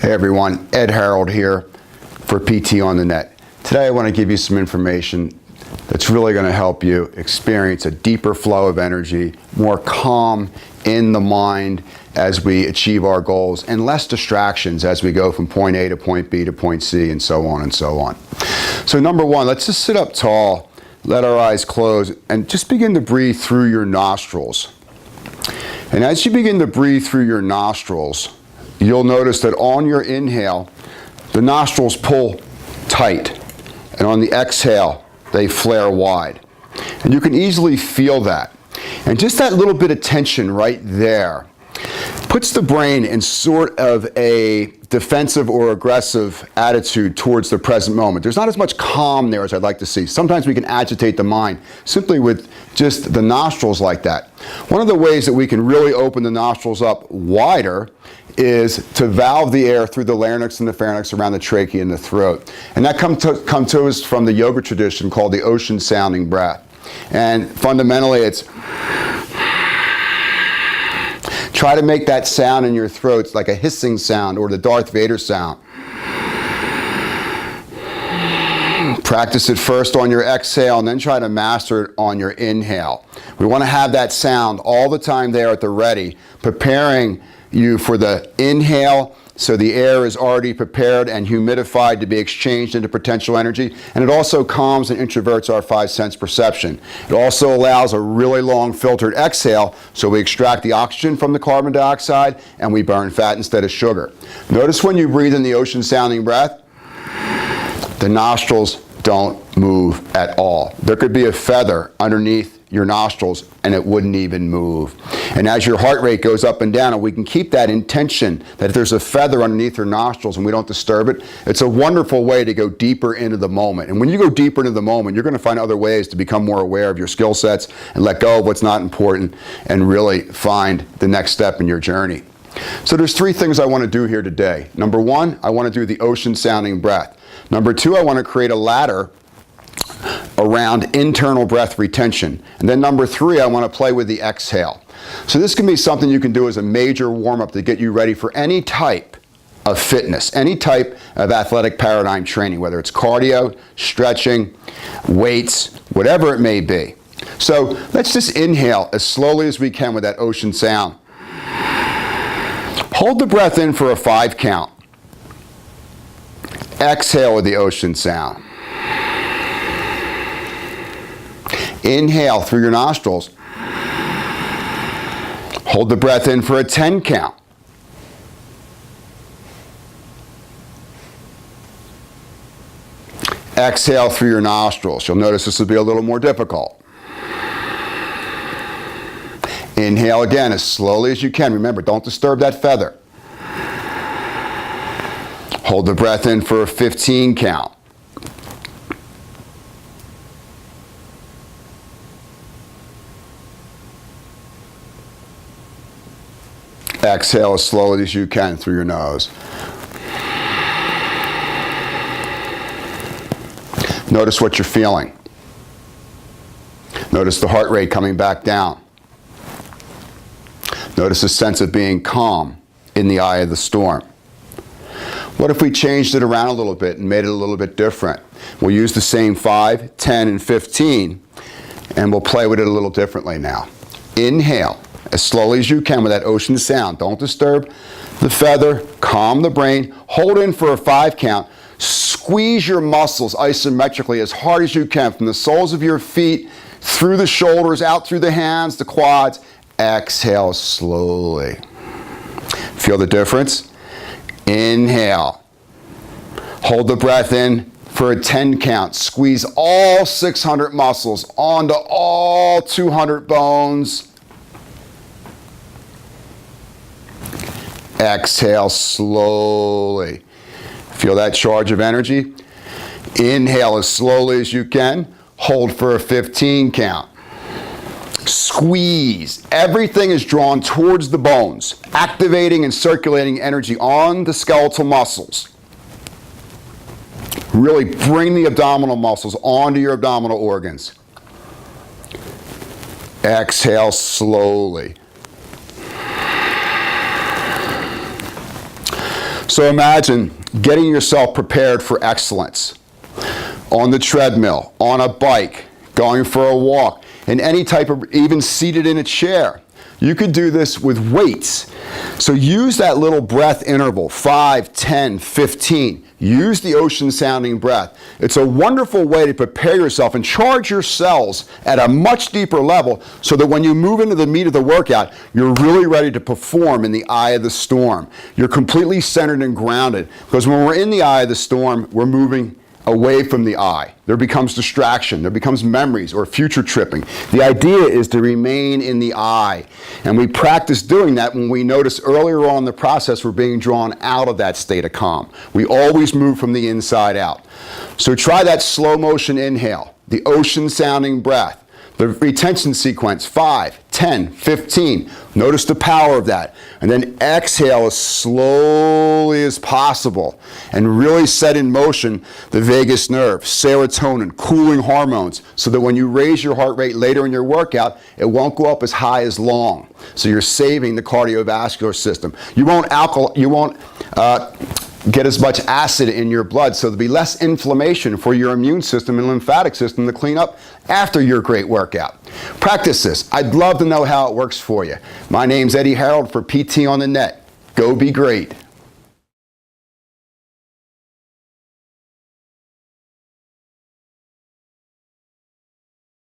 Hey everyone, Ed Harold here for PT on the Net. Today I want to give you some information that's really going to help you experience a deeper flow of energy, more calm in the mind as we achieve our goals, and less distractions as we go from point A to point B to point C, and so on and so on. So number one, let's just sit up tall, let our eyes close, and just begin to breathe through your nostrils. And as you begin to breathe through your nostrils, you'll notice that on your inhale, the nostrils pull tight, and on the exhale, they flare wide. And you can easily feel that. And just that little bit of tension right there puts the brain in sort of a defensive or aggressive attitude towards the present moment. There's not as much calm there as I'd like to see. Sometimes we can agitate the mind simply with just the nostrils like that. One of the ways that we can really open the nostrils up wider is to valve the air through the larynx and the pharynx around the trachea and the throat. And that comes to us from the yoga tradition called the ocean sounding breath. And fundamentally it's try to make that sound in your throat like a hissing sound or the Darth Vader sound. Practice it first on your exhale and then try to master it on your inhale. We want to have that sound all the time there at the ready, preparing you for the inhale so the air is already prepared and humidified to be exchanged into potential energy. And it also calms and introverts our five sense perception. It also allows a really long filtered exhale so we extract the oxygen from the carbon dioxide and we burn fat instead of sugar. Notice when you breathe in the ocean sounding breath, the nostrils don't move at all. There could be a feather underneath your nostrils and it wouldn't even move. And as your heart rate goes up and down, and we can keep that intention that if there's a feather underneath your nostrils and we don't disturb it, it's a wonderful way to go deeper into the moment. And when you go deeper into the moment, you're going to find other ways to become more aware of your skill sets and let go of what's not important and really find the next step in your journey. So there's three things I want to do here today. Number one, I want to do the ocean sounding breath. Number two, I want to create a ladder around internal breath retention. And then number three, I want to play with the exhale. So this can be something you can do as a major warm-up to get you ready for any type of fitness, any type of athletic paradigm training, whether it's cardio, stretching, weights, whatever it may be. So let's just inhale as slowly as we can with that ocean sound. Hold the breath in for a 5 count. Exhale with the ocean sound. Inhale through your nostrils. Hold the breath in for a 10 count. Exhale through your nostrils. You'll notice this will be a little more difficult. Inhale again as slowly as you can. Remember, don't disturb that feather. Hold the breath in for a 15 count. Exhale as slowly as you can through your nose. Notice what you're feeling. Notice the heart rate coming back down. Notice a sense of being calm in the eye of the storm. What if we changed it around a little bit and made it a little bit different? We'll use the same 5, 10, and 15, and we'll play with it a little differently now. Inhale as slowly as you can with that ocean sound. Don't disturb the feather. Calm the brain. Hold in for a 5 count. Squeeze your muscles isometrically as hard as you can from the soles of your feet, through the shoulders, out through the hands, the quads. Exhale slowly. Feel the difference? Inhale. Hold the breath in for a 10 count. Squeeze all 600 muscles onto all 200 bones. Exhale slowly. Feel that charge of energy? Inhale as slowly as you can. Hold for a 15 count. Squeeze. Everything is drawn towards the bones, activating and circulating energy on the skeletal muscles. Really bring the abdominal muscles onto your abdominal organs. Exhale slowly. So imagine getting yourself prepared for excellence on the treadmill, on a bike, going for a walk, in any type of, even seated in a chair. You could do this with weights. So use that little breath interval, 5, 10, 15. Use the ocean sounding breath. It's a wonderful way to prepare yourself and charge your cells at a much deeper level so that when you move into the meat of the workout, you're really ready to perform in the eye of the storm. You're completely centered and grounded, because when we're in the eye of the storm, we're moving away from the eye. There becomes distraction, there becomes memories or future tripping. The idea is to remain in the eye. And we practice doing that when we notice earlier on in the process we're being drawn out of that state of calm. We always move from the inside out. So try that slow motion inhale, the ocean sounding breath, the retention sequence, 5, 10, 15. Notice the power of that. And then exhale as slowly as possible and really set in motion the vagus nerve, serotonin, cooling hormones, so that when you raise your heart rate later in your workout, it won't go up as high as long. So you're saving the cardiovascular system. You won't get as much acid in your blood, so there'll be less inflammation for your immune system and lymphatic system to clean up after your great workout. Practice this. I'd love to know how it works for you. My name's Eddie Harold for PT on the Net. Go be great.